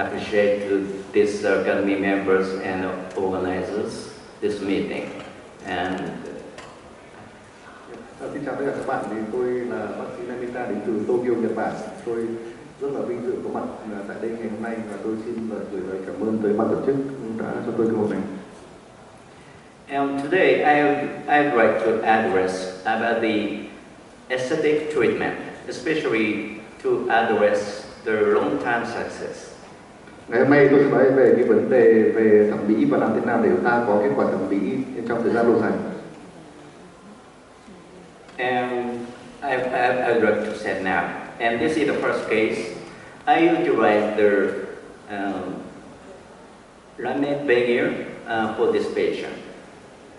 appreciate these academy members and organizers this meeting. And xin chào tất cả các bạn, thì tôi là bác sĩ Nameta đến từ Tokyo, Nhật Bản. Tôi rất là vinh dự có mặt tại đây ngày hôm nay và tôi xin gửi lời cảm ơn tới ban tổ chức đã cho tôi cơ hội này. And today I'd like to address about the aesthetic treatment, especially to address the long-term success. Ngày hôm nay tôi sẽ nói về cái vấn đề về thẩm mỹ và làm thế nào để chúng ta có kết quả thẩm mỹ trong thời gian lâu dài. And I'd like to say now, and this is the first case. I utilize the laminate veneer for this patient.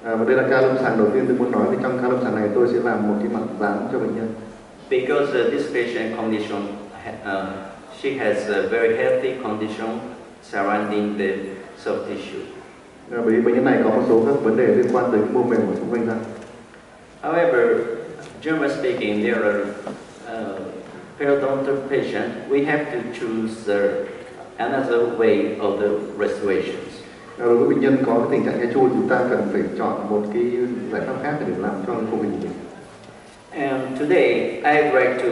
Và đây là ca lâm sàng đầu tiên tôi muốn nói. Thì trong ca lâm sàng này tôi sẽ làm một cái mặt dán cho bệnh nhân. Because this patient condition, she has a very healthy condition surrounding the soft tissue. Bởi vì bệnh nhân này có một số các vấn đề liên quan tới cái mô mềm ở xung quanh răng. However, generally speaking, there are periodontal patients. We have to choose another way of the restorations. Đối với bệnh nhân có cái tình trạng nhai chui, chúng ta cần phải chọn một cái giải pháp khác để làm cho phục hình. And today I'd like to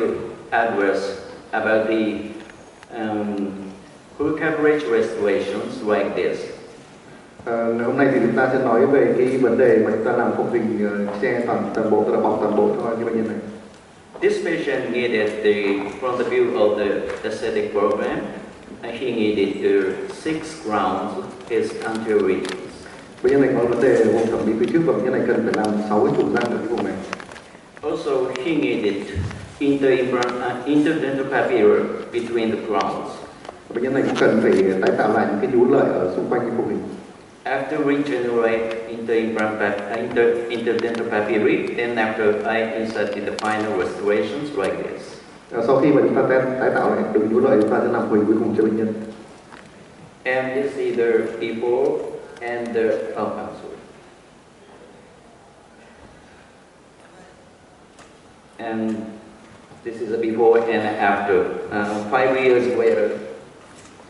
address about the full coverage restorations like this. Hôm nay thì chúng ta sẽ nói về cái vấn đề mà chúng ta làm phục hình che toàn bộ, tức là bọc toàn bộ cho cái bệnh nhân này. This patient needed from the view of the aesthetic program, he needed 6 crowns his anterior regions. Bệnh nhân này có vấn đề vùng thẩm mỹ phía trước và bệnh nhân này cần phải làm 6 cái trụ răng ở cái vùng này. Also, he needed interdental papilla between the crowns. Bệnh nhân này cũng cần phải tái tạo lại những cái nhú lợi ở xung quanh cái phục hình. After regenerate interdental papilla, then after I inserted the final restorations like this. Sau khi mà chúng ta tái tạo lại được nhú lợi, chúng ta sẽ làm hình cuối cùng cho bệnh nhân. And this is the before and the and this is the before and after. 5 years later.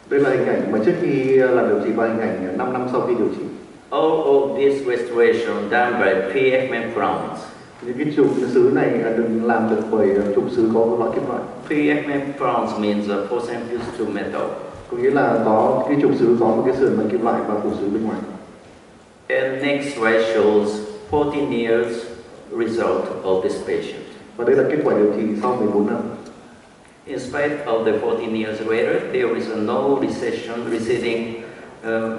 Đây là hình ảnh mà trước khi làm điều trị và hình ảnh 5 năm sau khi điều trị. All of this restoration done by pre-Ekman crowns. Những cái trục sứ này đừng làm được bởi trục sứ có loại kim loại. Pre-Ekman crowns means a porcelain fused to metal. Có nghĩa là có cái trục sứ có một cái sườn bằng kim loại và phủ sứ bên ngoài. And next slide shows 14 years result of this patient. Và đây là kết quả điều trị sau 14 năm. In spite of the 14 years later, there is no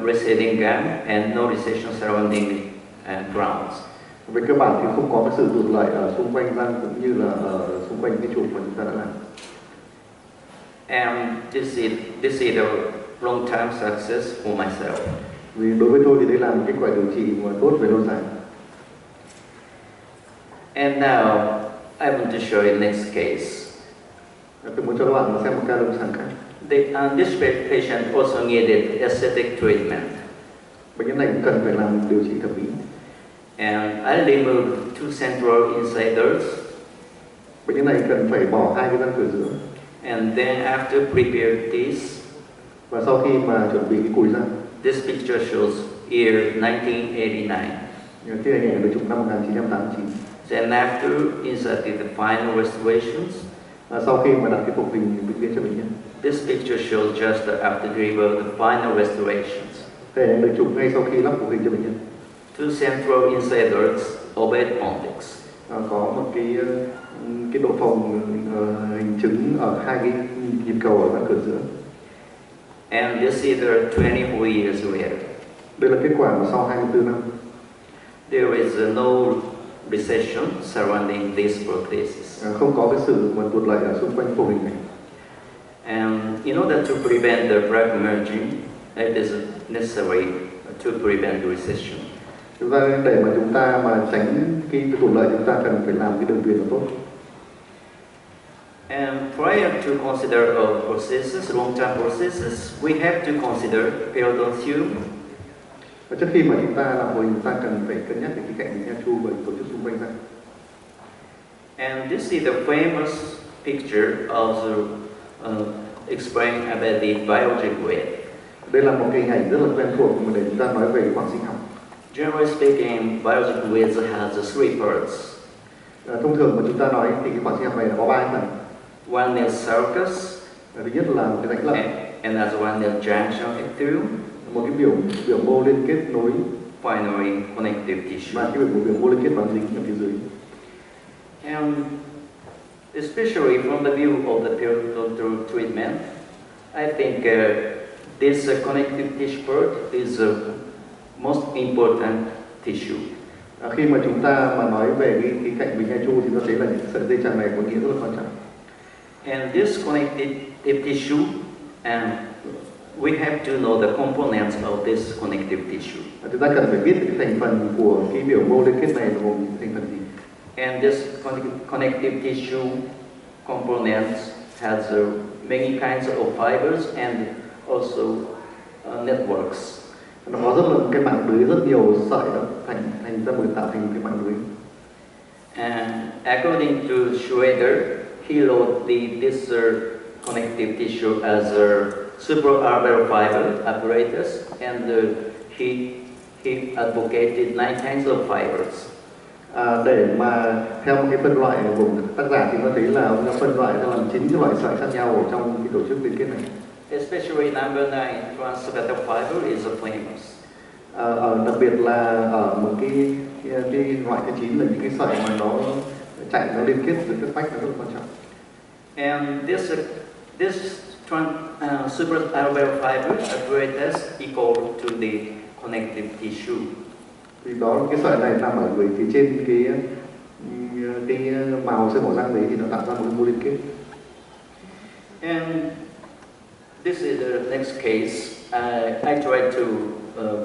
receding gum and no recession surrounding crowns. Về cơ bản thì không có cái sự tụt lại ở xung quanh răng cũng như là ở xung quanh cái trục mà chúng ta đã làm. And this is a long-term success for myself. Vì đối với tôi thì đây là một kết quả điều trị mà tốt về lâu dài. And now I want to show you next case. Tôi muốn cho các bạn xem một ca lâm sàng khác. This patient also needed aesthetic treatment. Bệnh nhân này cũng cần phải làm điều trị thẩm mỹ. And I removed 2 central incisors. Bệnh nhân này cần phải bỏ 2 cái răng cửa giữa. And then after prepare this, và sau khi mà chuẩn bị cái cùi răng, this picture shows year 1989. Cái hình ảnh được chụp năm 1989. Then after inserted the final restorations. Sau khi mà đặt cái phục hình bệnh viện cho bệnh nhân. This picture shows just after deliver the final restorations. Cái hình được chụp ngay sau khi lắp phục hình cho bệnh nhân. 2 central incisors obeyed pontics. Có một cái độ phồng hình trứng ở 2 cái nhịp cầu ở răng cửa giữa. And this is 24 years later. Đây là kết quả sau 24 năm. There is no recession surrounding this prosthesis. Không có cái sự mà tụt lại ở xung quanh phục hình này. And in order to prevent the plaque merging, it is necessary to prevent the recession. Chúng ta để mà chúng ta mà tránh cái tụt lợi, chúng ta cần phải làm cái đường viền nó tốt. And prior to consider prosthesis, long-term prosthesis, we have to consider periodontium. Và trước khi mà chúng ta làm hồi, chúng ta cần phải cân nhắc về cái cạnh nha chu và tổ chức xung quanh răng. And this is the famous picture of the explain about the biologic weight. Đây là một cái hình ảnh rất là quen thuộc mà để chúng ta nói về khoáng sinh học. Generally speaking, biologic weight has three parts. Thông thường mà chúng ta nói thì cái khoáng sinh học này là có 3 phần. One is sulcus, Thứ nhất là một cái rãnh lợi. another one is junction epithelium, Một cái biểu mô liên kết nối, finally connective tissue. và cái biểu mô liên kết bám dính ở phía dưới. And especially from the view of the periodontal treatment, I think this connective tissue part is the most important tissue. Khi mà chúng ta mà nói về cái cạnh bình hai chu thì ta thấy là những sợi dây chằng này có nghĩa rất là quan trọng. And this connective tissue, and we have to know the components of this connective tissue. Chúng ta cần phải biết cái thành phần của cái biểu mô liên kết này là gồm những thành phần gì. And this connective tissue components has many kinds of fibers and also networks. Nó có rất là cái mạng lưới, rất nhiều sợi đó thành ra một tạo thành cái mạng lưới. And according to Schroeder, he wrote this connective tissue as a supraorbital fiber apparatus, and he advocated 9 kinds of fibers. Để mà theo một cái phân loại của tác giả thì nó thấy là ông đã phân loại ra làm 9 cái loại sợi khác nhau ở trong cái tổ chức liên kết này. Especially number 9 transvertebral fiber is famous. Đặc biệt là ở một cái loại thứ 9 là những cái sợi mà nó chạy, nó liên kết với các vách, nó rất quan trọng. And this supraorbital fiber apparatus equal to the connective tissue. Thì đó, cái sợi này nằm ở phía trên cái màu sơn màu răng đấy thì nó tạo ra một cái mô liên kết. And this is the next case. I tried to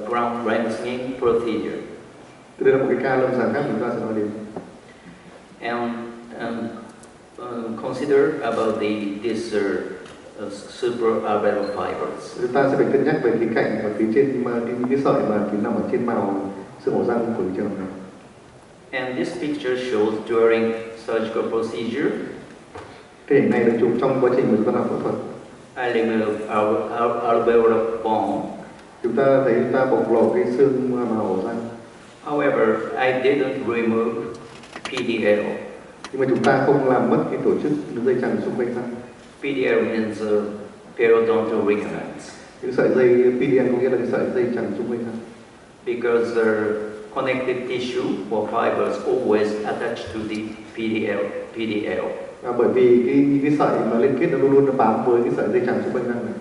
ground branching procedure. Đây là một cái ca lâm sàng khác chúng ta sẽ nói đến. And consider about this supraorbital fibers. Chúng ta sẽ phải cân nhắc về cái cạnh và phía trên những cái sợi mà nằm ở trên màu sơn màu răng của trường này. And this picture shows during surgical procedure. Cái hình này được chụp trong quá trình mà chúng ta làm phẫu thuật. I remove alveolar bone. Chúng ta thấy chúng ta bộc lộ cái xương màu răng. However, I didn't remove PDL. Nhưng mà chúng ta không làm mất cái tổ chức dây chằng xung quanh răng. PDL means periodontal ligaments. Những sợi dây PDL có nghĩa là cái sợi dây chằng xung quanh răng. Because the connective tissue or fibers always attached to the PDL. Bởi vì những cái sợi mà liên kết nó luôn luôn nó bám với cái sợi dây chằng xung quanh răng này.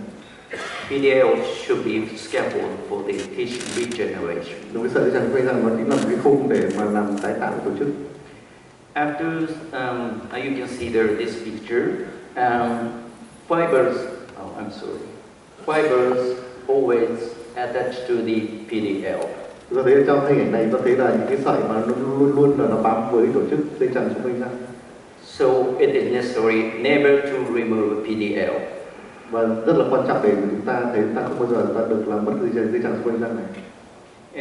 PDL should be scaffold for the tissue regeneration. Đối với sợi dây chằng xung quanh răng nó chính là một cái khung để mà làm tái tạo tổ chức. After you can see there this picture, fibers. Oh, I'm sorry. Fibers always attached to the PDL. Chúng ta thấy trong hình ảnh này ta thấy là những cái sợi mà nó luôn luôn là nó bám với tổ chức dây chằng xung quanh răng. So it is necessary never to remove PDL. Và rất là quan trọng để chúng ta thấy chúng ta không bao giờ ta được làm mất dây chằng xung quanh răng này.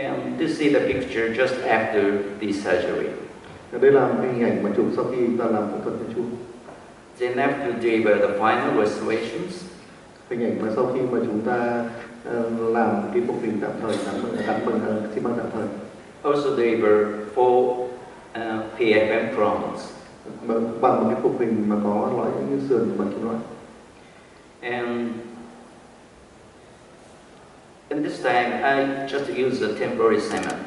And to see the picture just after the surgery. Đây là một cái hình ảnh mà chụp sau khi ta làm phẫu thuật chân chu. Then after deliver the final restorations. Hình ảnh mà sau khi mà chúng ta làm cái phục hình tạm thời gắn bằng xi măng tạm thời. Also deliver 4 PFM crowns. Bằng một cái phục hình mà có lõi những sườn bằng kim loại. And this time I just use a temporary cement.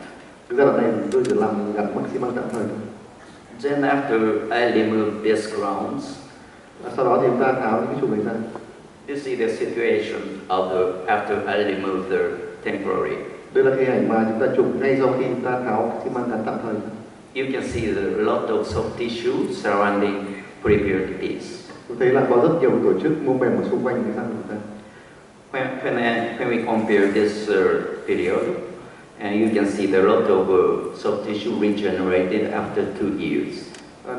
Thực ra lần này tôi chỉ làm gắn bằng xi măng tạm thời thôi. Then after I remove these crowns. Sau đó thì chúng ta tháo những cái chùm này ra. This is the situation of after I remove the temporary. Đây là cái hình ảnh mà chúng ta chụp ngay sau khi chúng ta tháo xi măng gắn tạm thời. You can see a lot of soft tissue surrounding prepared piece. Tôi thấy là có rất nhiều tổ chức mô mềm ở xung quanh cái răng của chúng ta. When we compare this period, and you can see the lot of soft tissue regenerated after 2 years.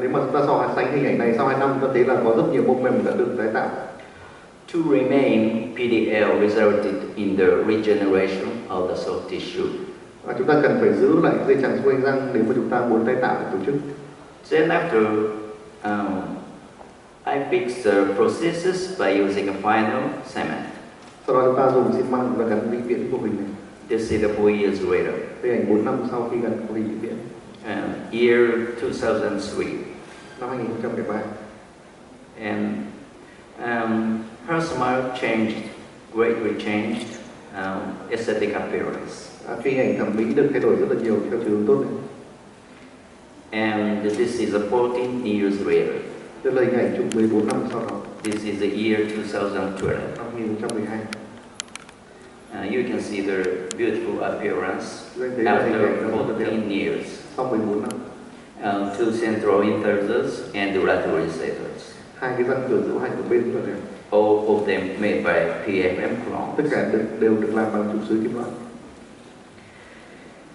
Nếu mà chúng ta so sánh hình ảnh này sau 2 năm, chúng ta thấy là có rất nhiều mô mềm đã được tái tạo. To remain, PDL resulted in the regeneration of the soft tissue. Chúng ta cần phải giữ lại dây chằng xung quanh răng nếu mà chúng ta muốn tái tạo tổ chức. Then after I fix the processes by using a final cement. Sau đó chúng ta dùng xi măng và gắn vĩnh viễn vô hình này. This is the 4 years later. Đây ảnh 4 năm sau khi gắn vô hình vĩnh viễn. Year 2003. Năm 2003. And her smile changed, greatly changed aesthetic appearance. Khi ảnh thẩm mỹ được thay đổi rất là nhiều theo chiều hướng tốt này. And this is 14 years later. Đây là hình ảnh chụp 14 năm sau đó. This is the year 2012. Năm 2012. You can see their beautiful appearance after 14 years. Sau 14 năm. Two central incisors and the lateral recessors. Hai cái răng cửa giữa hai của bên là đẹp. All of them made by PFM clones. Tất cả đều được làm bằng trục sứ kim loại.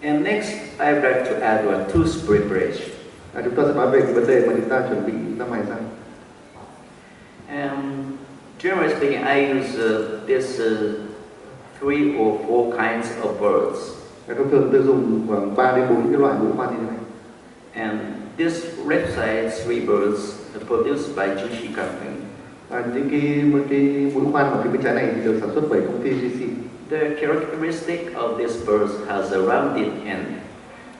And next, I would like to add a tooth preparation. Chúng ta sẽ nói về cái vấn đề mà chúng ta chuẩn bị ra mài răng. Generally speaking, I use this 3 or 4 kinds of birds. Thông thường tôi dùng khoảng 3 đến 4 cái loại mũi khoan như thế này. And this red side 3 birds are produced by GC company. Những cái mũi khoan ở phía bên trái này thì được sản xuất bởi công ty GC. The characteristic of this bird has a rounded end.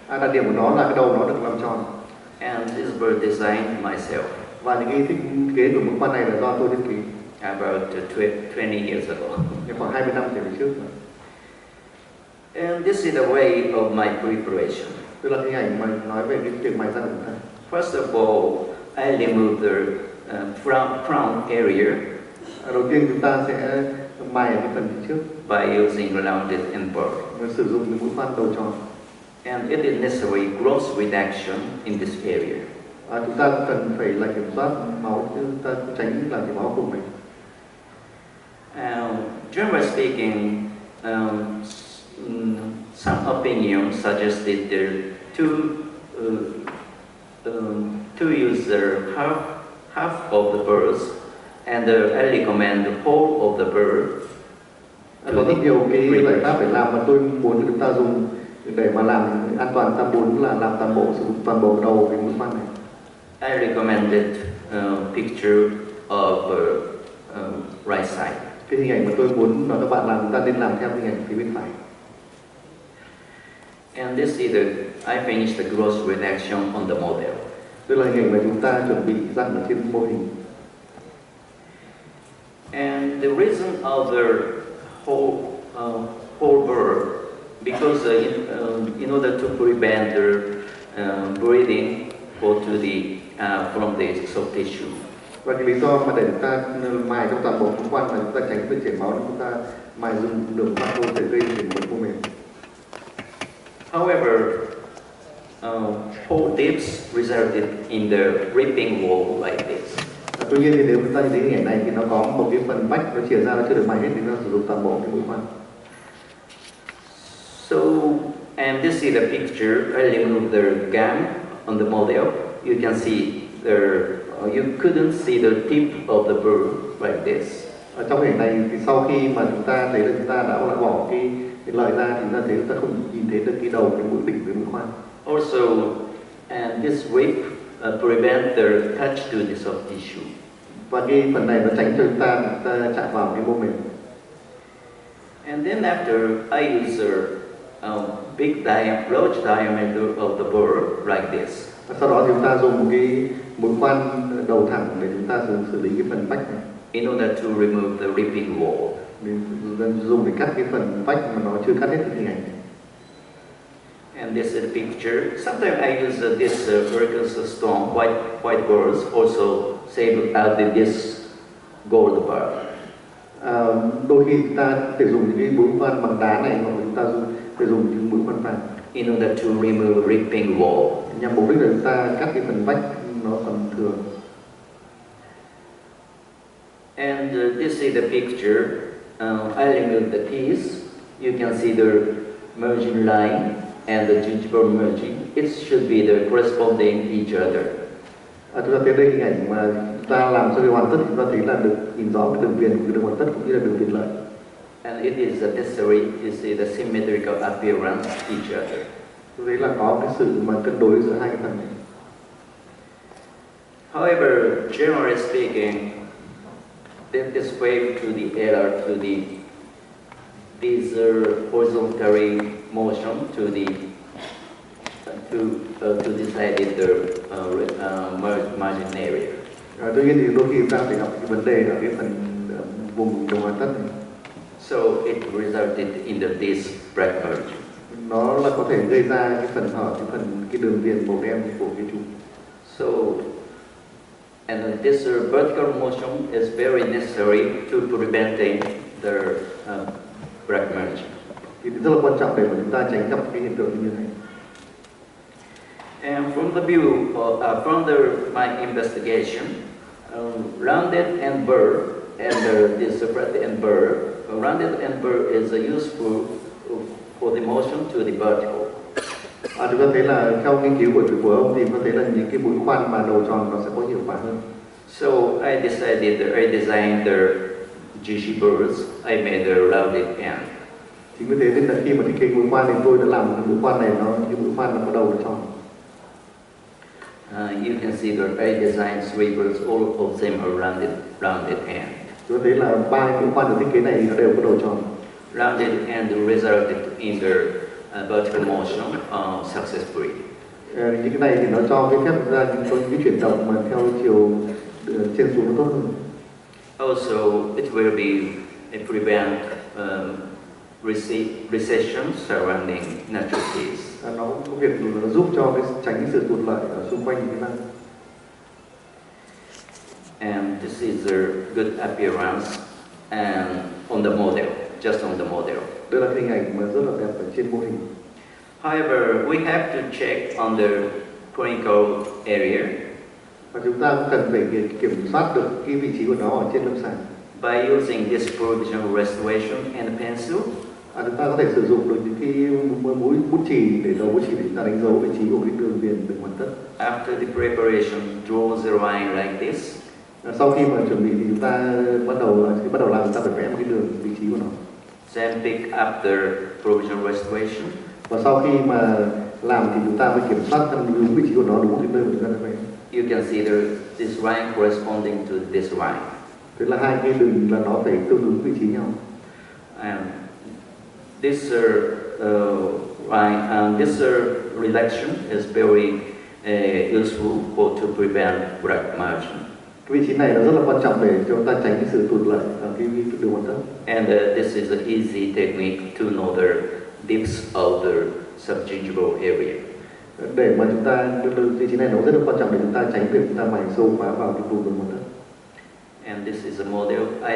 Đặc điểm của nó là cái đầu nó được làm tròn. And this bird designed myself. Và những cái thiết kế của mũi khoan này là do tôi thiết kế. About 20 years ago. Khoảng 20 năm trở về trước. And this is the way of my preparation. Tức là hình ảnh mà nói về cái việc mài răng của chúng ta. First of all, I remove the crown area. Đầu tiên chúng ta sẽ mài ở cái phần phía trước. By using rounded end bird. Sử dụng cái mũi khoan đầu tròn. And it is necessary gross reduction in this area. Chúng ta cần phải là kiểm soát máu, chứ chúng ta tránh là cái máu của mình. Generally speaking, some opinions suggested there to use half of the birds, and I recommend the whole of the bird. Có rất nhiều cái giải pháp để làm mà tôi muốn chúng ta dùng để mà làm an toàn. Ta muốn là làm toàn bộ, sử dụng toàn bộ đầu cái mũi khoan này. I recommended picture of right side. Cái hình ảnh mà tôi muốn nói các bạn làm, chúng ta nên làm theo hình ảnh phía bên phải. And this is I finished the gross reduction on the model. Đây là hình ảnh mà chúng ta chuẩn bị răng ở trên mô hình. And the reason of the whole bird, because in order to prevent the breathing go to from the soft tissue. Và cái lý do mà để chúng ta mài trong toàn bộ mũi khoan là chúng ta tránh việc chảy máu, chúng ta mài dùng đường khoan vô thể gây chảy máu của mình. However, whole tips resulted in the ripping wall like this. Tuy nhiên thì nếu chúng ta nhìn thấy hình ảnh này thì nó có một cái phần vách nó chìa ra, nó chưa được mài hết thì nó sử dụng toàn bộ cái mũi khoan. So, and this is the picture. I removed the gum on the model. You can see you couldn't see the tip of the bird like this. Ở trong hình này thì sau khi mà chúng ta thấy là chúng ta đã loại bỏ cái lợi ra thì chúng ta thấy chúng ta không nhìn thấy được cái đầu, cái mũi đỉnh với mũi khoan. Also, and this rib prevent the touch to the soft tissue. Và cái phần này nó tránh cho chúng ta chạm vào cái mô mềm. And then after I use a large diameter of the bird like this. Sau đó thì chúng ta dùng một cái mũi khoan đầu thẳng để chúng ta xử lý cái phần vách này. In order to remove the ripping wall. Mình dùng để cắt cái phần vách mà nó chưa cắt hết cái hình ảnh này. And this is the picture. Sometimes I use this Urkel stone, white birds, also save out this gold bar. Đôi khi chúng ta phải dùng những cái mũi khoan bằng đá này, hoặc chúng ta phải dùng những mũi khoan vàng. In order to remove ripping wall. Nhằm mục đích là chúng ta cắt cái phần vách nó còn thừa. And this is the picture. I remove the teeth. You can see the merging line and the gingival merging. It should be the corresponding each other. Chúng ta thấy đây hình ảnh mà chúng ta làm cho cái hoàn tất, chúng ta thấy là được nhìn rõ cái đường viền của cái đường hoàn tất cũng như là đường viền lợi. And it is necessary to see the symmetrical appearance each other. Tôi thấy là có cái sự mà cân đối giữa hai cái phần này. However, generally speaking, this wave to the error to this horizontally motion to decided the margin area. Tuy nhiên thì đôi khi chúng ta phải gặp cái vấn đề ở cái phần vùng đồng hoàn tất này. So it resulted in this black merge. Nó là có thể gây ra cái phần hở, cái đường viền màu đen của cái trụ. So, and this vertical motion is very necessary to preventing the black merge. Thì rất là quan trọng để mà chúng ta tránh gặp cái hiện tượng như thế này. And from the view of, my investigation, rounded and burr and this flat and burr, rounded and burr is useful for the motion to the vertical. Chúng ta thấy là theo nghiên cứu của ông thì có thấy là những cái mũi khoan mà đầu tròn nó sẽ có hiệu quả hơn. So I designed the GC burrs. I made a rounded end. Chính vì thế nên là khi mà thiết kế mũi khoan thì tôi đã làm cái mũi khoan này như mũi khoan nó có đầu nó tròn. You can see that I designed three burrs, all of them are rounded end. Chúng ta thấy là ba mũi khoan được thiết kế này nó đều có đầu tròn. Rounded end resulted in the vertical motion successfully. Những cái này thì nó cho cái phép ra những cái chuyển động mà theo chiều trên xuống nó tốt hơn. Also, it will prevent recession surrounding natural keys. Nó có việc nó giúp cho tránh cái sự tụt lợi ở xung quanh cái lăng. And this is a good appearance and on the model, just on the model. Đây là hình ảnh mà rất là đẹp ở trên mô hình. However, we have to check on the clinical area. Và chúng ta cũng cần phải kiểm soát được cái vị trí của nó ở trên lâm sàng. By using this provisional restoration and pencil. Chúng ta có thể sử dụng được những cái mũi bút chì để đầu bút chì để chúng ta đánh dấu vị trí của cái đường viền đường hoàn tất. After the preparation, draw the line like this. Sau khi mà chuẩn bị thì chúng ta bắt đầu làm, chúng ta phải vẽ một cái đường vị trí của nó. Then pick up the provisional restoration. Và sau khi mà làm thì chúng ta mới kiểm soát đúng vị trí của nó, đúng cái nơi mà chúng ta đã vẽ. You can see this line corresponding to this line. Thế là hai cái đường là nó phải tương ứng vị trí nhau. And this line, this reduction is very useful to prevent black margin. Cái vị trí này nó rất là quan trọng để cho chúng ta tránh cái sự tụt lợi ở cái đường hoàn tất. And this is an easy technique to know the depths of the subgingival area. Để mà chúng ta vị trí này nó rất là quan trọng để chúng ta tránh việc chúng ta mài sâu quá vào cái vùng đường hoàn tất. And this is a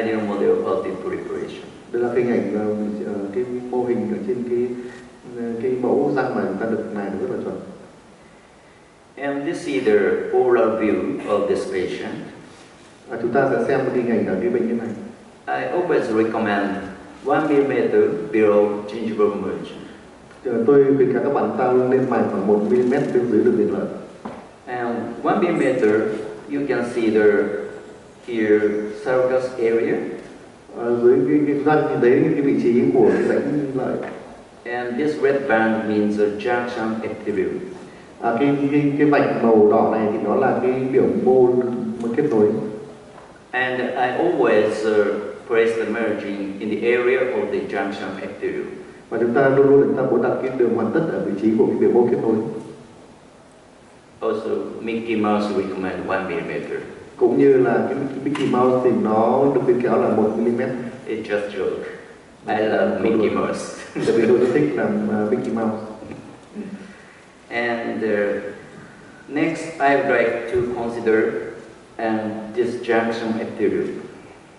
ideal model of the preparation. Đây là hình ảnh cái mô hình ở trên cái mẫu răng mà chúng ta được mài rất là chuẩn. And this is the oral view of this patient. Chúng ta sẽ xem một hình ảnh ở cái bệnh nhân này. I always recommend 1 mm below gingival margin. Tôi khuyến cáo các bạn ta nên mài khoảng 1 mm bên dưới đường viền lợi. And 1 mm, you can see here sulcus area. Dưới cái răng thì đấy cái vị trí của cái rãnh lợi. And this red band means a junction epithelium. Cái vạch màu đỏ này thì nó là cái biểu mô kết nối. And I always place the margin in the area of the junction epithelium. Và chúng ta luôn chúng ta muốn đặt cái đường hoàn tất ở vị trí của cái biểu mô kết nối. Also, Mickey Mouse recommend 1 mm. Cũng như là cái Mickey Mouse thì nó được khuyến cáo là 1 mm. It's just joke. I love Mickey Mouse. Tại vì tôi rất thích làm Mickey Mouse. And next, I would like to consider this junction epithelium.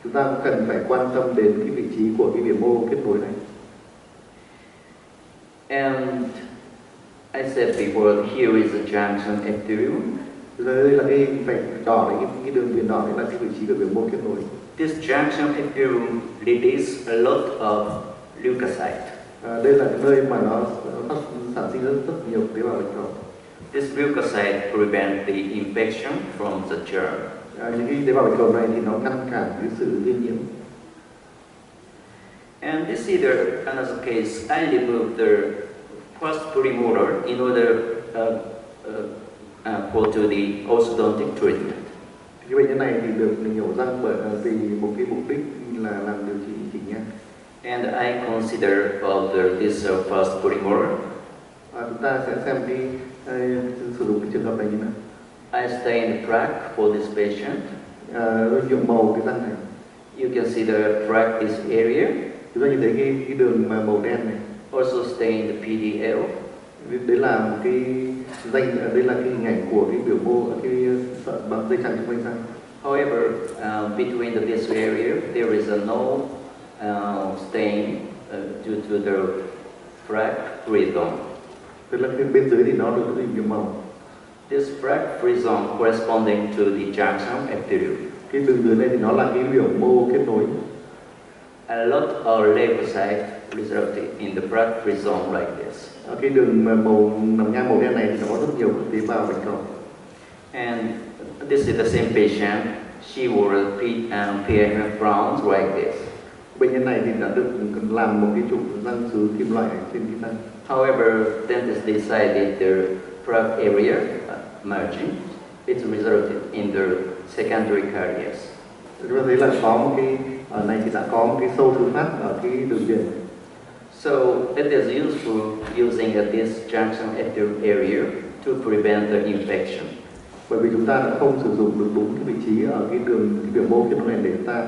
Chúng ta cũng cần phải quan tâm đến cái vị trí của cái biểu mô kết nối này. And I said before, here is the junction epithelium. Đây là cái vạch đỏ này, cái đường viền đỏ này là cái vị trí của biểu mô kết nối. This junction epithelium releases a lot of leukocytes. Đây là cái nơi mà nó sản sinh rất nhiều tế bào bạch cầu. This leukocyte prevents the infection from the germ. Những cái tế bào bạch cầu này thì nó ngăn cản cái sự viêm nhiễm. And this is another case. I removed the first premolar in order for the orthodontic treatment. Cái bệnh nhân này thì được nhổ răng vì một cái mục đích là làm điều trị chỉnh nhan. And I consider this first polymer. Chúng ta sẽ xem sử dụng cái trường hợp này như nào. I stained black for this patient. Nhuộm màu cái răng này. You can see the black this area. Chúng ta nhìn thấy cái đường màu đen này. Also stained PDL. Đấy là một cái đây là cái hình ảnh của cái biểu mô cái bằng dây chằng xung quanh răng. However, between this area there is no stain due to the black frisson. Tức là bên dưới thì nó được hình nhuộm màu. This black frisson corresponding to the junction epithelium. Cái đường dưới này thì nó là cái biểu mô kết nối. A lot of lymphocytes resulted in the black frisson like this. Cái đường màu nằm ngang màu đen này thì nó có rất nhiều tế bào bạch cầu. And this is the same patient. She wore PFM browns like this. Bệnh nhân này thì đã được làm một cái trục răng sứ kim loại trên cái răng. However, dentist decided the plaque area merging. It resulted in the secondary caries. Chúng ta thấy là có một cái ở này thì đã có một cái sâu thứ phát ở cái đường viền. So it is useful using this junction epithelial area to prevent the infection. Bởi vì chúng ta đã không sử dụng được đúng cái vị trí ở cái biểu mô kết nối này để chúng ta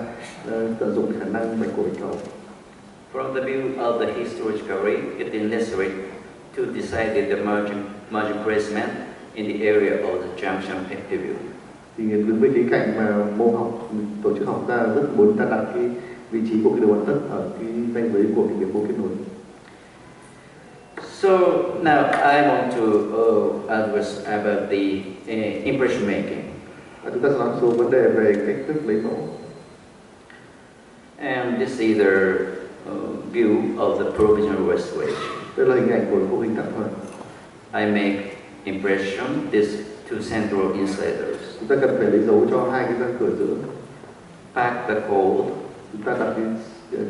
tận dụng khả năng bạch cầu bạch cầu. From the view of the histologically, it is necessary to decide the margin placement in the area of the junction epithelium. Thì đứng với cái cạnh mà mô học, tổ chức học ta rất muốn ta đặt cái vị trí của cái đầu hoàn tất ở cái ranh giới của cái biểu mô kết nối. So now I want to address about the impression making. Chúng ta sẽ nói số vấn đề về cách thức lấy mẫu. And this is the view of the provisional restoration. Đây là hình ảnh của khung hình tạm thời. I make impression these two central incisors. Chúng ta cần phải lấy dấu cho hai cái răng cửa giữa. Pack the code. Chúng ta đặt cái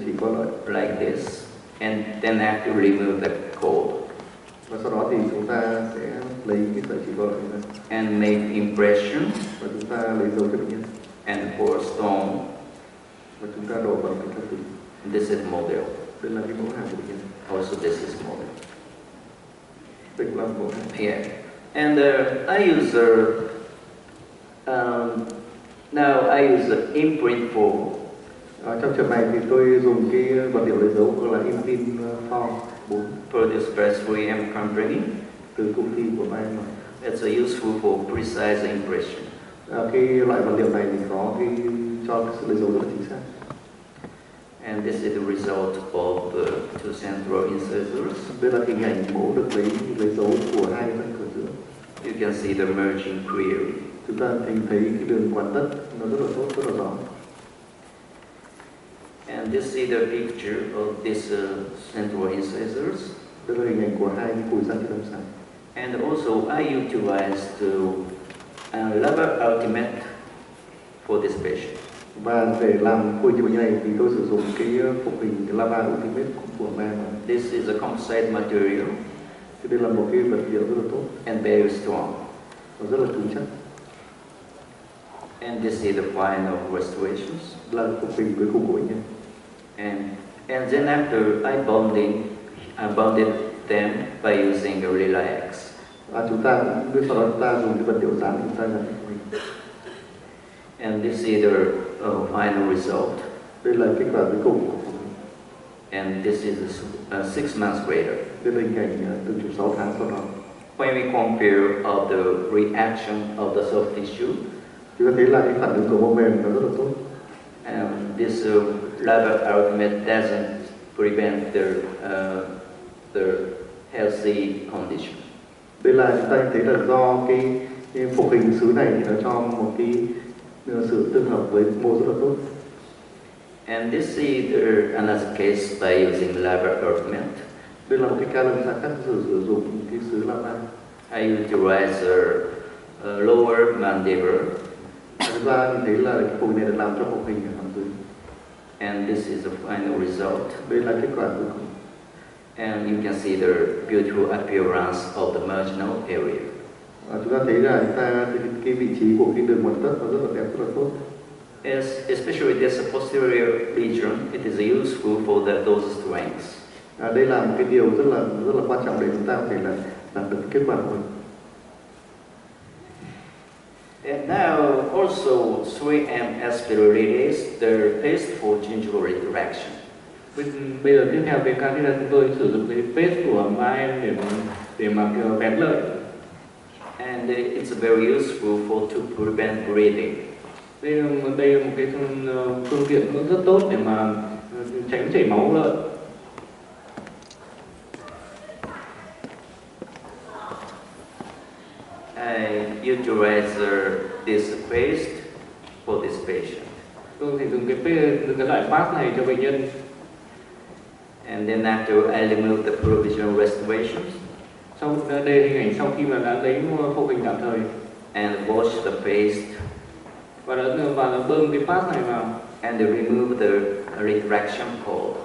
chỉ có lợi like this, and then I have to remove the code. Và sau đó thì chúng ta sẽ lấy cái sợi chỉ có lợi ra. And make impression. Và chúng ta lấy dấu cho bệnh nhân. And pour stone. Và chúng ta đổ bằng cái thạch kính. This is model. Đây là cái mẫu hàm của bệnh nhân. Also this is model. Đây cũng là mẫu hàm. Yeah. And I use now I use imprint form. Trong trường này thì tôi dùng cái vật liệu lấy dấu gọi là imprint form 4. Produced by 3M company. Từ công ty của BM. It's useful for precise impression. Cái loại vật liệu này thì có cái cho cái sự lấy dấu rất là chính xác. And this is the result of the two central incisors. Đây là hình ảnh mẫu được lấy dấu của hai răng cửa giữa. You can see the merging clearly. Chúng ta thấy cái đường hoàn tất nó rất là tốt, rất là rõ. And this is the picture of these central incisors. Đây là hình ảnh của hai cái cùi răng trên lâm sàng. And also I utilize the lever ultimate for this patient. Và để làm khôi như bệnh này thì tôi sử dụng cái phục hình lava ultimate của BM. This is a composite material. Thì đây là một cái vật liệu rất là tốt. And very strong. Và rất là cứng chắc. And this is the final restorations. Là phục hình cuối cùng của bệnh nhân. And then after I bonded them by using a relax. Chúng ta cũng biết sau đó chúng ta dùng cái vật liệu dán chúng ta làm phục hình. And this is the final result. Đây là kết quả cuối cùng của phục hình. And this is 6 months later. Đây là hình ảnh từ 6 tháng sau đó. When we compare of the reaction of the soft tissue, chúng ta thấy là cái phản ứng của mô mềm nó rất là tốt. This lever ultimate doesn't prevent the healthy condition. Đây là chúng ta thấy là do cái phục hình sứ này thì nó cho một cái sự tương hợp với mô rất là tốt. And this is another case by using lever ultimate. Đây là một cái ca lâm sàng khác sử dụng cái sứ lava. I utilize a lower mandible. Chúng ta nhìn thấy là cái phục này được làm cho phục hình ở hàm dưới. And this is the final result. Đây là kết quả cuối cùng. And you can see the beautiful appearance of the marginal area. Chúng ta thấy là cái vị trí của cái đường hoàn tất nó rất là đẹp, rất là tốt. Especially this posterior region, it is useful for those strengths. Đây là một cái điều rất là quan trọng để chúng ta có thể là đạt được kết quả của mình. And now also 3M aspirates the paste for gingival redirection. Bây giờ tiếp theo cái ca thì là chúng tôi sử dụng cái paste của 3M để mà vén lợi. And it's very useful to prevent bleeding. Đây là một cái phương tiện rất tốt để mà tránh chảy máu lợi. I utilize this paste for this patient. Tôi thì dùng cái loại paste này cho bệnh nhân. And then after I remove the provisional restorations. Sau đây hình ảnh sau khi mà đã lấy phô hình tạm thời. And wash the paste. Và đã bơm cái paste này vào. And remove the retraction cord.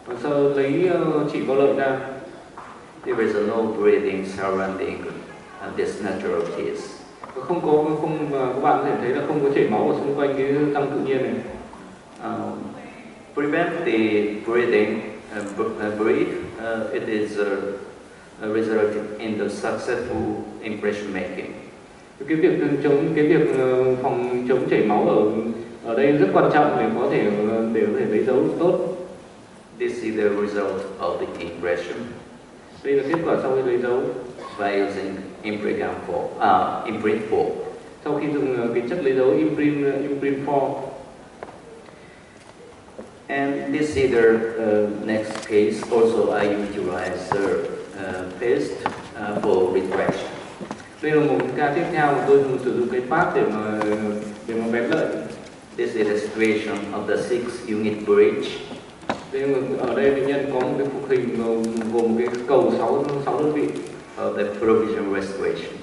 Và sau lấy chỉ có lợi ra. There is no bleeding surrounding this natural teeth. Các bạn có thể thấy là không có chảy máu ở xung quanh cái răng tự nhiên này. Prevent the bleeding. It is resulted in the successful impression making. Cái việc phòng chống chảy máu ở đây rất quan trọng để có thể lấy dấu tốt. This is the result of the impression. Đây là kết quả sau khi lấy dấu. By using imprint form. Sau khi dùng cái chất lấy dấu imprint form. And this is the next case. Also, I utilize paste for retraction. Đây là một ca tiếp theo mà tôi sử dụng cái paste để mà vén lợi. This is the situation of the 6 unit bridge. Ở đây bệnh nhân có một cái phục hình gồm một cái cầu 6 đơn vị. The provisional restoration.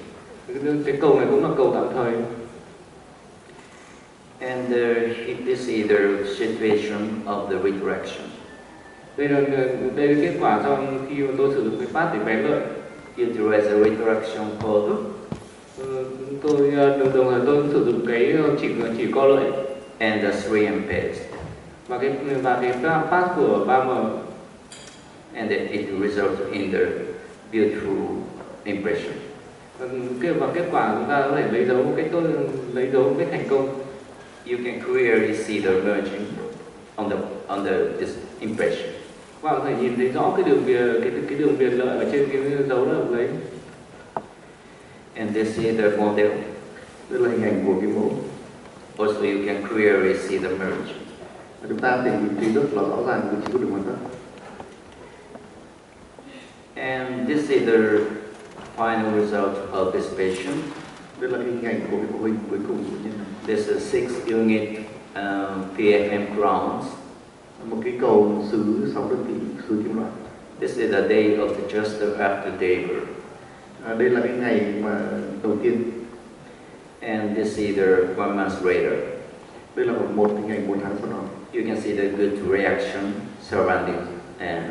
Cái cầu này cũng là cầu tạm thời. And this is the situation of the retraction. Đây là kết quả sau khi mà tôi sử dụng cái paste để vén lợi. Utilize the retraction cord. Tôi đồng thời tôi sử dụng cái chỉ co lợi. And the 3M paste. Và cái paste của 3M. And it results in the beautiful impression. Và kết quả chúng ta có thể lấy dấu một cách thành công. You can clearly see the merging on this impression. Các bạn có thể nhìn thấy rõ cái đường viền lợi ở trên cái dấu đã được lấy. And this is the model. Đây là hình ảnh của cái mẫu. Also, you can clearly see the merge. Chúng ta có thể nhìn thấy rất là rõ ràng vị trí của đường hoàn tất. And this is the final result of this patient. Đây là hình ảnh của cái mẫu hình cuối cùng của nhân. This is 6 unit PFM crowns. Một cái cầu sứ 6 đơn vị sứ kim loại. This is the day of the just after labor. Đây là cái ngày mà đầu tiên. And this is the 1 month later. Đây là một hình ảnh 1 tháng sau đó. You can see the good reaction surrounding and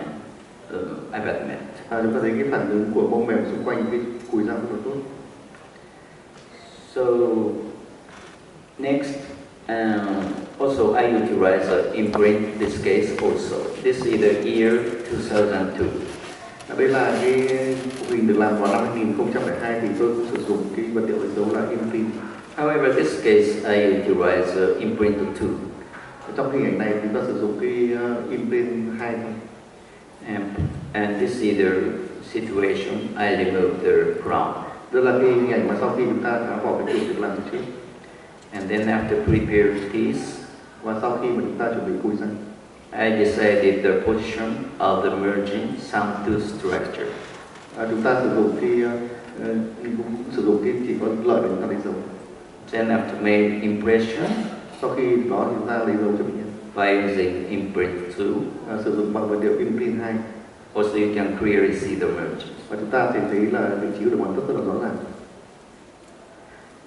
abutment. Chúng ta thấy cái phản ứng của mô mềm xung quanh cái cùi răng rất là tốt. So next, also I utilize imprint this case also. This is the year 2002. Đây là cái hình được làm vào năm 2002 thì tôi cũng sử dụng cái vật liệu đánh dấu là imprint. However, this case I utilize imprint 2. Trong hình ảnh này chúng ta sử dụng cái imprint 2 thôi. And this is the situation. I remove the crown. Đây là cái hình ảnh mà sau khi chúng ta tháo bỏ cái việc làm trước. And then after prepare teeth, và sau khi mà chúng ta chuẩn bị cùi răng, I decided the position of the merging some tooth structure. Chúng ta sử dụng cái chỉ có lợi để chúng ta đánh dấu. Then after made impression, sau khi đó chúng ta lấy dấu cho bệnh nhân. By using imprint 2, sử dụng bằng vật liệu imprint 2. Also you can clearly see the merge. Và chúng ta thể thấy là vị trí của đường hoàn tất rất là rõ ràng.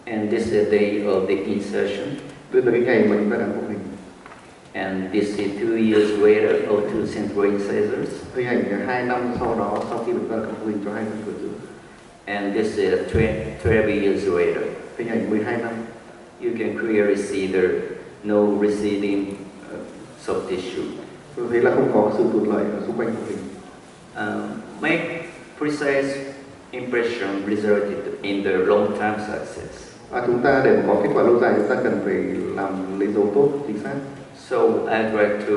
And this is the day of the insertion. Đây là cái ngày mà chúng ta đã phục hình. And this is 2 years later of 2 central incisors. Hình ảnh 2 năm sau đó, sau khi chúng ta phục hình cho 2 răng cửa giữa. And this is 12 years later. Hình ảnh 12 năm. You can clearly see there no receding soft tissue. Tôi thấy là không có sự tụt lệch ở xung quanh của hình. Make precise impression resulted in the long-term success. Chúng ta để có kết quả lâu dài chúng ta cần phải làm lấy dấu tốt chính xác. So I'd like to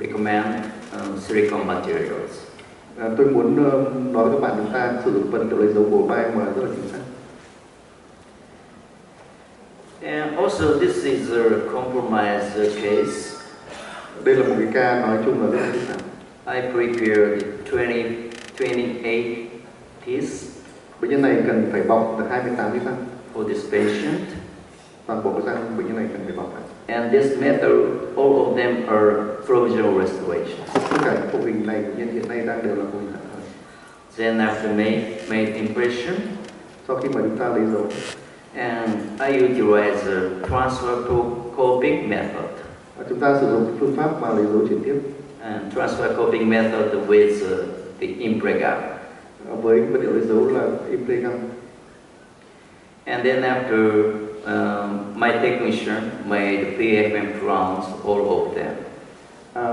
recommend silicone materials. Tôi muốn nói với các bạn chúng ta sử dụng vật liệu lấy dấu bổ bay mà rất là chính xác. And also this is a compromise case. Đây là một cái ca nói chung là rất là phức tạp. I prepared 28 teeth. Bệnh nhân này cần phải bọc được 28 cái răng. For this patient. Toàn bộ cái răng bệnh nhân này cần phải bọc lại. And this method, all of them are provisional restoration. Tất cả những phụ hình này bệnh nhân hiện nay đang đều là phụ hình tạm thời. Then after made impression. Sau khi mà chúng ta lấy dấu. And I utilize a transfer coping method. Chúng ta sử dụng phương pháp mà lấy dấu chuyển tiếp. And transfer coping method with the impregam. Với vật liệu lấy dấu là impregam. And then after my technician made PFM crowns, all of them.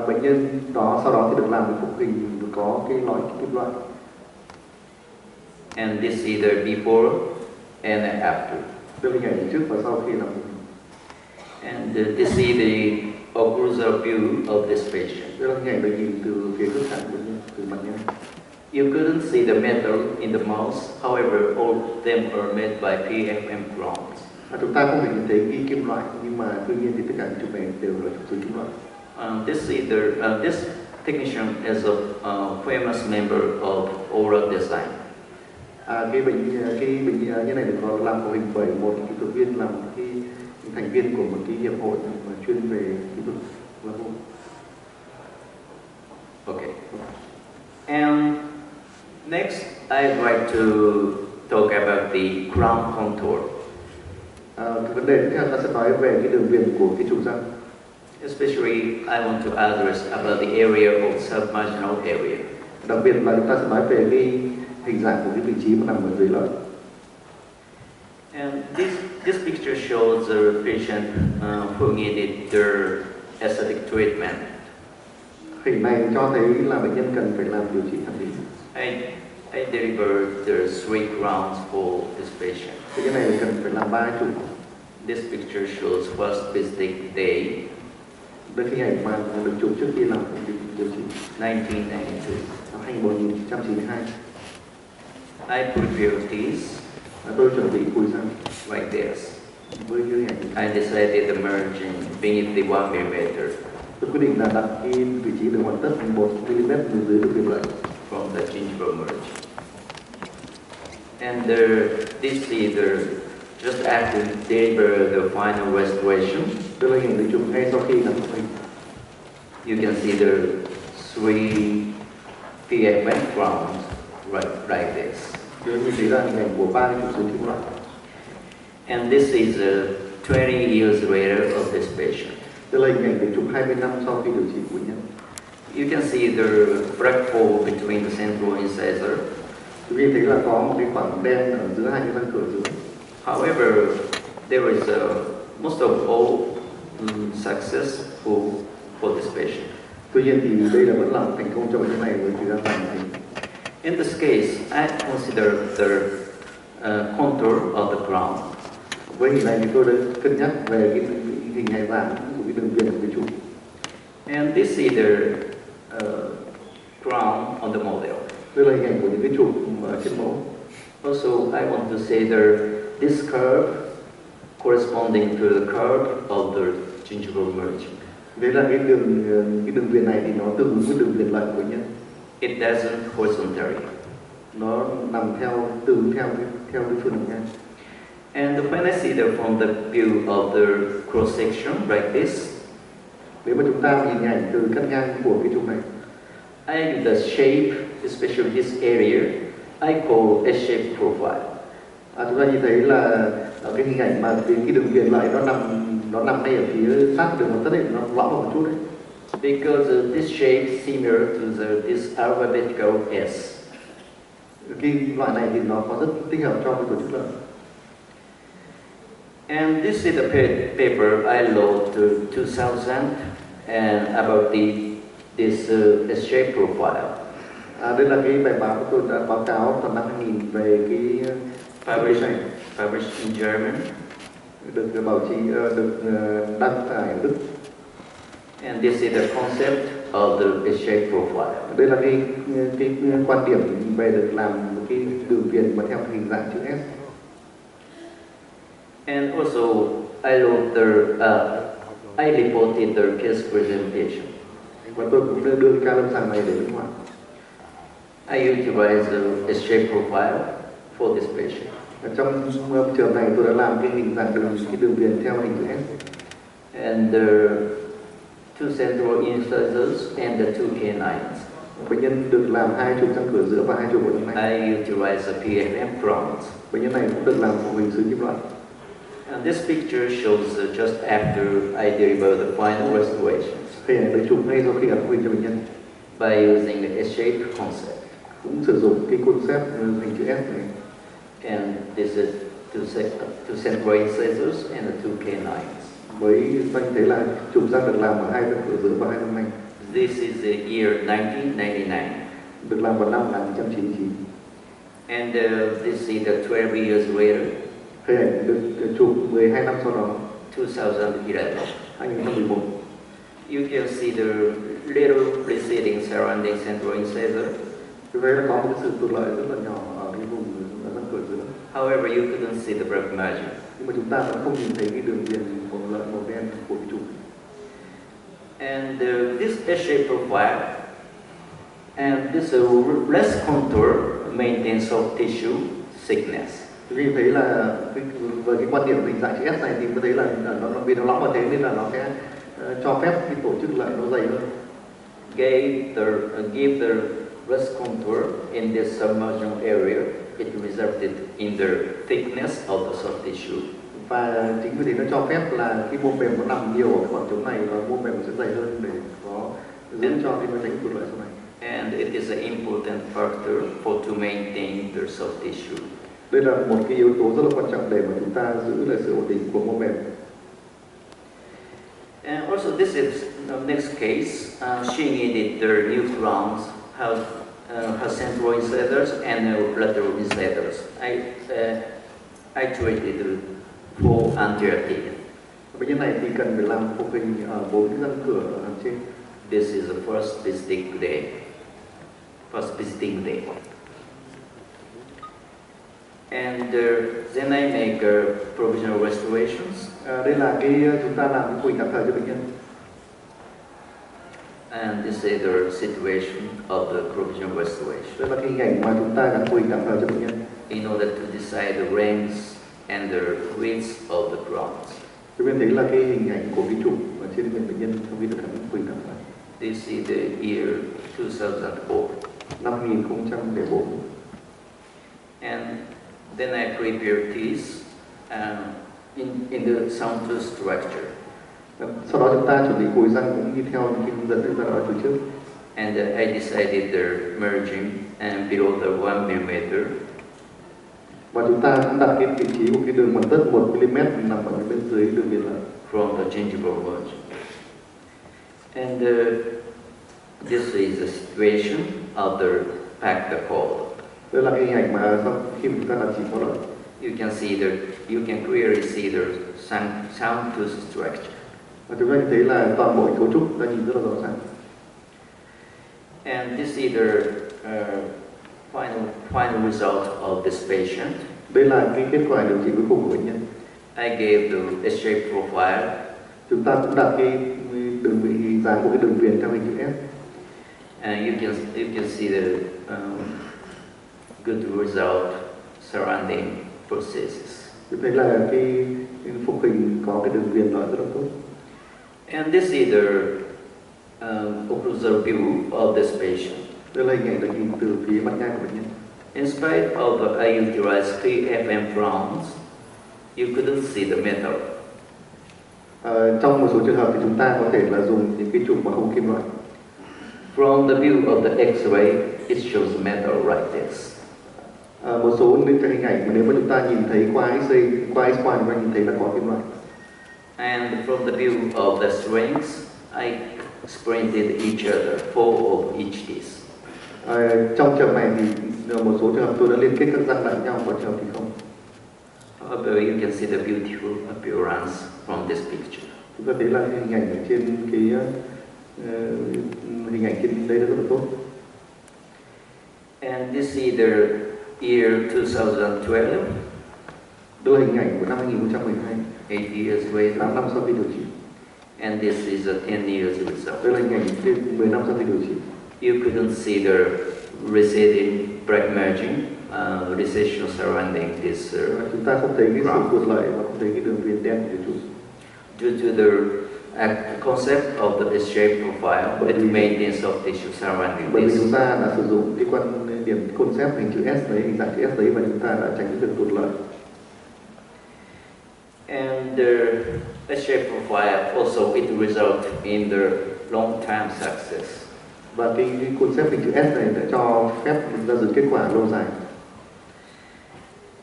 Bệnh nhân đó sau đó thì được làm cái phục hình có cái lõi kim loại. And this either before and after. Đây là hình ảnh trước và sau khi làm phục hình. And this is the occlusal view of this patient. Đây là hình ảnh được nhìn từ phía trước cạnh bệnh nhân, từ mặt nhân. You couldn't see the metal in the mouth, however, all of them are made by PFM crowns. Chúng ta không thể nhìn thấy ghi kim loại, nhưng mà tuy nhiên thì tất cả những chụp này đều là chụp từ kim loại. This technician is a famous member of oral design. Cái bệnh nhân này được làm mô hình bởi một kỹ thuật viên, làm cái thành viên của một cái hiệp hội mà chuyên về kỹ thuật làm mô. Okay. And next, I'd like to talk about the crown contour. Cái vấn đề tiếp theo ta sẽ nói về cái đường viền của cái trụ răng. Especially, I want to address about the area of submarginal area. Đặc biệt là chúng ta sẽ nói về cái hình dạng của cái vị trí mà nằm ở dưới lợi. And this picture shows a patient who needed their aesthetic treatment. Hình này cho thấy là bệnh nhân cần phải làm điều trị thẩm mỹ. I delivered the 3 crowns for this patient. Bệnh nhân này cần phải làm 3 trụ. This picture shows first visit day. Đây hình ảnh mà được chụp trước khi làm điều trị. 1992. Năm 1992. I prepared these. Tôi chuẩn bị cùi răng. Like this. Với như hình. I decided the margin beneath the 1 mm. Tôi quyết định là đặt cái vị trí đường hoàn tất 1 mm bên dưới được viền lợi. From the gingival merge. And this either just after deliver the final restoration. Đây là hình được chụp ngay sau khi làm phục hình. You can see the 3 PFM crowns like this. Đây như thấy là hình ảnh của 3 trụ số kim loại. And this is 20 years later of this patient. Đây là hình ảnh được chụp 20 năm sau khi điều trị của bệnh nhân. You can see the black hole between the central incisor. Quý vị thấy là có một cái khoảng đen ở giữa hai cái răng cửa dưới. However, there is most of all successful for this patient. Tuy nhiên thì đây là vẫn là một thành công cho bệnh nhân này với thời gian làm hình. In this case, I consider the contour of the crown. Với hình này thì tôi đã cân nhắc về cái hình hài dạng của cái đường viền của cái trụ. And this is the crown on the model. Đây là hình ảnh của những cái trụ trên mẫu. Also, I want to say that this curve corresponding to the curve of the gingival merge. Đấy là cái đường viền này thì nó tương ứng với đường viền lợi của nhân. It doesn't horizontally. Nó nằm tương ứng theo cái phương nằm ngang. And when I see that from the view of the cross section like this, nếu mà chúng ta nhìn ảnh từ cắt ngang của cái trụ này, I use the shape, especially this area, I call S-shaped profile. Chúng ta nhìn thấy là ở cái hình ảnh mà cái đường viền lợi nó nằm ngay ở phía sát đường hoàn tất đấy, nó lõm vào một chút đấy. Because this shape similar to this alphabetical S. Cái loại này thì nó có rất thích hợp cho cái tổ chức lợn. And this is the paper I wrote to 2000 and about this shape profile. Đây là cái bài báo của tôi đã báo cáo vào năm 2000 về cái published in German. Được báo chí được đăng tải ở Đức. And this is the concept of the shape profile. Đây là cái quan điểm về được làm một cái đường viền mà theo hình dạng chữ S. And also I wrote I reported the case presentation. Và tôi cũng đưa ca lâm sàng này để bên ngoài. I utilized a shape profile for this patient. Trong trường này tôi đã làm cái hình dạng đường viền theo hình chữ S. And the two central incisors and the two canines. Bệnh nhân được làm 2 trục răng cửa giữa và 2 trục ở trong này. I utilized a PFM crowns. Bệnh nhân này cũng được làm phụ hình xứ kim loại. And this picture shows just after I deliver the final restorations. Hình ảnh được chụp ngay sau khi ấn phụ hình cho bệnh nhân. By using the shape concept. Cũng sử dụng cái concept hình chữ S này. And this is two central incisors and the two canines. Với anh thấy là trục răng được làm ở 2 răng cửa giữa và 2 răng nanh. This is the year 1999. Được làm vào năm 1999. And this is the 12 years later. Hình ảnh được chụp 12 năm sau đó. 2011. 2011. You can see the little receding surrounding central incisor. Như vậy là có một sự tụt lợi rất là nhỏ ở cái vùng răng cửa giữa. However, you couldn't see the black margin. Nhưng mà chúng ta vẫn không nhìn thấy cái đường viền màu lợn màu đen của cái trục. And this S-shape profile and this less contour maintains soft tissue thickness. Vì thấy là với cái quan điểm hình dạng chữ S này thì tôi thấy là nó vì nó lõm vào thế nên là nó sẽ cho phép cái tổ chức lại nó dày hơn. Give the less contour in this submarginal area. It resulted in the thickness of the soft tissue. Và chính vì thế nó cho phép là cái mô mềm nó nằm nhiều ở cái khoảng trống này và mô mềm sẽ dày hơn để có giúp cho cái máy tính tụt lợi sau này. And it is an important factor to maintain the soft tissue. Đây là một cái yếu tố rất là quan trọng để mà chúng ta giữ lại sự ổn định của mô mềm. And also this is next case. She needed the new crowns, her central incisors and lateral incisors. I treated 4 anterior teeth. Bệnh nhân này thì cần phải làm phục hình ở 4 cái răng cửa ở hàm trên. This is the first visiting day. And then I make provisional restorations. Đây là cái chúng ta làm cái phục hình tạm thời cho bệnh nhân. And this is the situation of the provisional restoration. Đây là cái hình ảnh mà chúng ta gắn phục hình tạm thời cho bệnh nhân. In order to decide the range and the width of the crowns. Chúng ta thấy là cái hình ảnh của cái trục ở trên người bệnh nhân trong khi được gắn phục hình tạm thời. This is the year 2004. Năm 2004. And then I prepare teeth in the sound tooth structure. Sau đó chúng ta chuẩn bị khối răng cũng như theo những cái hướng dẫn chúng ta đã nói từ trước. And I decided the merging and below the 1 mm. Và chúng ta cũng đặt cái vị trí của cái đường mặt tất 1 mm nằm ở bên dưới đường viền lợn. From the gingival merging. And this is the situation of the packed cord. Đây là cái hình ảnh mà sau khi chúng ta đặt chỉ có lợn. You can clearly see the sound tooth structure. Và chúng ta thấy là toàn bộ cấu trúc ta nhìn rất là rõ ràng. And this is the final result of this patient. Đây là cái kết quả điều trị cuối cùng của bệnh nhân. I gave the S-shape profile. Chúng ta cũng đặt cái đường vị hình dáng của cái đường viền theo hình chữ S. And you can see the good result surrounding processes. Chúng thấy là cái phục hình có cái đường viền rất là tốt. And this is the occlusal view of this patient. Đây là hình ảnh được nhìn từ phía mặt ngang của bệnh nhân. In spite of the I utilized 3 FM crowns, you couldn't see the metal. Trong một số trường hợp thì chúng ta có thể là dùng những cái trục mà không kim loại. From the view of the X-ray, it shows metal like this. Một số những cái hình ảnh mà nếu mà chúng ta nhìn thấy qua X-ray, qua X-quang chúng ta nhìn thấy là có kim loại. And from the view of the strings, I printed each other, 4 of each these. Trong trường này thì một số trường hợp tôi đã liên kết các răng lại nhau, có trường hợp thì không. However, you can see the beautiful appearance from this picture. Chúng ta thấy là hình ảnh ở trên cái hình ảnh trên đây rất là tốt. And this is the year 2012. Đây là hình ảnh của năm 2012. 8 years later. 8 năm sau khi điều trị. And this is a 10 years result. Đây là hình ảnh trên 10 năm sau khi điều trị. You couldn't see the receding black margin, recession surrounding this. Chúng ta không thấy cái sự tuột lợi và không thấy cái đường viền đen của trụ. Due to the concept of the S-shape profile, it maintains soft tissue surrounding Bởi vì this. chúng ta đã sử dụng cái quan điểm concept hình chữ S đấy, hình dạng chữ S đấy, và chúng ta đã tránh cái việc tuột lợi. And the S-shape profile also it result in the long-term success. Và cái concept hình chữ S này đã cho phép ra dựng kết quả lâu dài.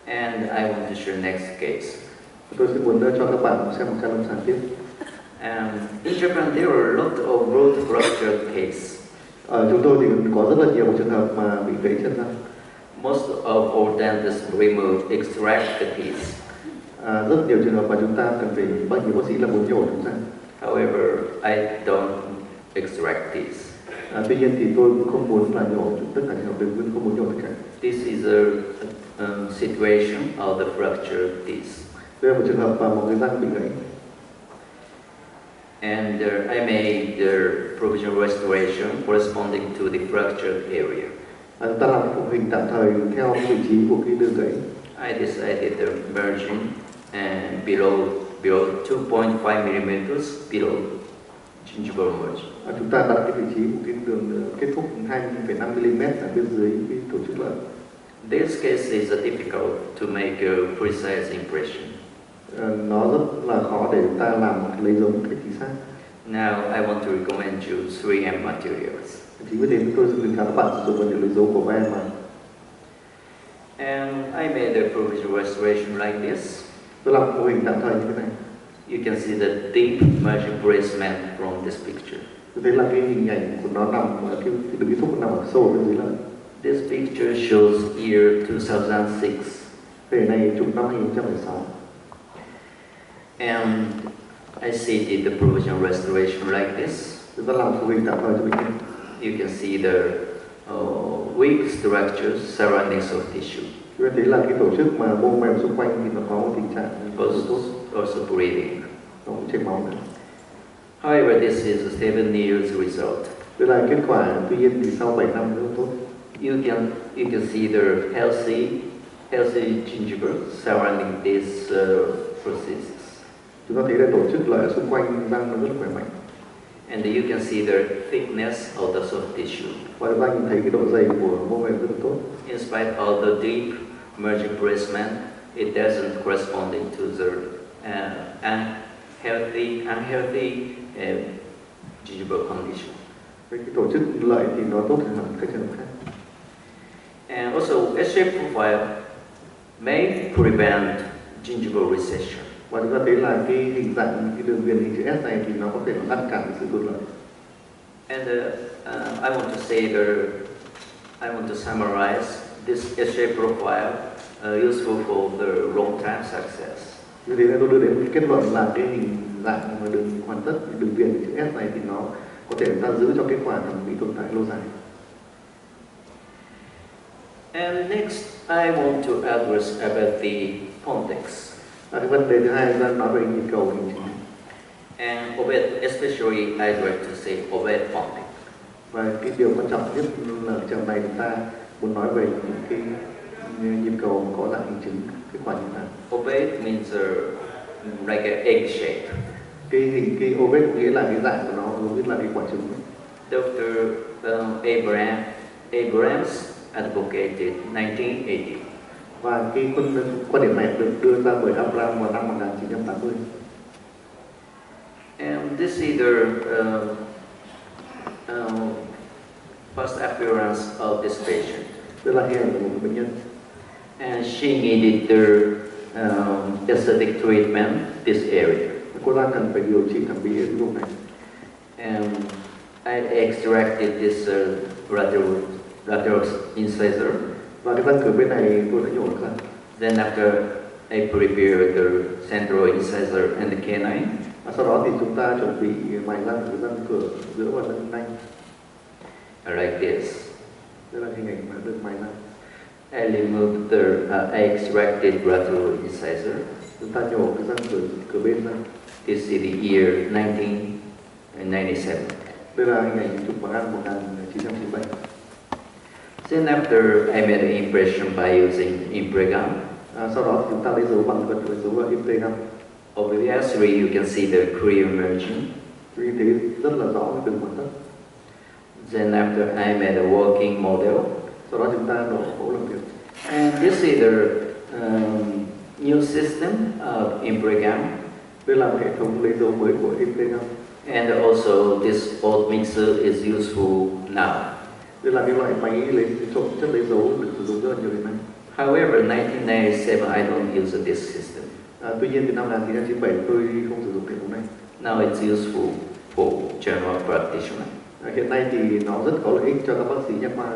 And I want to share next case. Tôi sẽ muốn cho các bạn xem một ca lâm sàng tiếp. In Japan, there are a lot of root fracture cases. Ở chúng tôi thì có rất là nhiều trường hợp mà bị gãy chân răng. Most of our dentists remove, extract the teeth. Rất nhiều trường hợp mà chúng ta cần phải nhiều bác sĩ là muốn nhổ chúng răng. However, I don't extract teeth. Tuy nhiên thì tôi cũng không muốn là nhổ tất cả trường hợp, tôi không muốn nhổ tất cả. This is a situation of the fractured teeth. Đây là một trường hợp mà một cái răng bị gãy. And I made the provisional restoration corresponding to the fractured area. Chúng ta làm phục hình tạm thời theo vị trí của cái đường gãy. I decided the margin and below 2.5 millimeters below gingival margin. Chúng ta đặt cái vị trí của cái đường kết thúc 2,5 mm ở bên dưới cái tổ chức lợi. This case is difficult to make a precise impression. Nó rất là khó để chúng ta làm lấy dấu một cách chính xác. Now I want to recommend you 3M materials. Chính vì thế tôi xin khuyến cáo các bạn sử dụng vật liệu lấy dấu của em mà. And I made a provisional restoration like this. Tôi làm mô hình tạm thời như thế này. You can see the deep margin placement from this picture. Tôi thấy là cái hình ảnh của nó nằm ở cái đường kết thúc nằm ở sâu bên dưới lợi. This picture shows year 2006. Cái này chụp năm 2006. And I seated the provisional restoration like this. Chúng ta làm mô hình tạm thời cho bệnh nhân. You can see the weak structures surrounding soft tissue. Chúng ta thấy là cái tổ chức mà mô mềm xung quanh thì nó có một tình trạng Also breathing. nó cũng chảy máu nữa. However, this is a 7 years result. Đây là kết quả, tuy nhiên thì sau 7 năm rất tốt. You can see the healthy gingiva surrounding this process. Chúng ta thấy là tổ chức lợi xung quanh răng nó rất là khỏe mạnh. And you can see the thickness of the soft tissue. Và chúng ta nhìn thấy cái độ dày của mô mềm rất là tốt. In spite of the deep margin placement, it doesn't corresponding to the unhealthy gingival condition. Cái tổ chức lợi thì nó tốt hơn các trường hợp khác. And also, S-shape profile may prevent gingival recession. Và chúng ta thấy là cái hình dạng, cái đường viền hình chữ S này thì nó có thể ngăn cản sự tuột lợi. And I want to summarize this S-shape profile useful for the long-term success. Như thế nên tôi đưa đến cái kết luận là cái hình dạng mà đường hoàn tất, đường viền hình chữ S này thì nó có thể ta giữ cho kết quả thẩm mỹ tồn tại lâu dài. And next, I want to address about the context. Cái vấn đề thứ hai là nói về nhịp cầu hình chính. And especially I'd like to say ovate context. Và cái điều quan trọng nhất là trong này chúng ta muốn nói về những cái nhịp cầu có dạng hình chính, kết quả như thế nào. Ovate means like an egg shape. Cái ovate nghĩa là cái dạng của nó giống như là cái quả trứng. Dr. Abrams advocated 1980. Và cái quan điểm này được đưa ra bởi Abraham vào năm 1980. And this is the first appearance of this patient. Đây là hình ảnh của một bệnh nhân. and she needed the aesthetic treatment this area. Cô ta cần phải điều trị thẩm mỹ ở cái vùng này. And I extracted this lateral incisor. Và cái răng cửa bên này tôi đã nhổ ra. Then after I prepared the central incisor and the canine. Sau đó thì chúng ta chuẩn bị mài răng cái răng cửa giữa và răng nanh. Like this. Đây là hình ảnh mà được mài răng. I removed I extracted lateral incisor. Chúng ta nhổ cái răng cửa bên ra. This is the year 1997. Đây là hình ảnh chụp bằng năm 1997. Then after I made an impression by using impregnum. Sau đó thì chúng ta lấy dấu bằng vật lấy dấu impregnum. Over the X-ray you can see the clear margin. Như thế rất là rõ cái đường mặt đất. Then after I made a working model. Sau đó chúng ta đổ mẫu làm việc. And this is the new system of impregnum. Đây là hệ thống lấy dấu mới của impregnum. And also this old mixer is useful now. Đây là cái loại máy lấy trộn chất lấy dấu được sử dụng rất là nhiều hiện nay. However, in 1997 I don't use this system. Tuy nhiên từ năm 1997 tôi không sử dụng hệ thống này. Now it's useful for general practitioner. Hiện nay thì nó rất có lợi ích cho các bác sĩ nha khoa.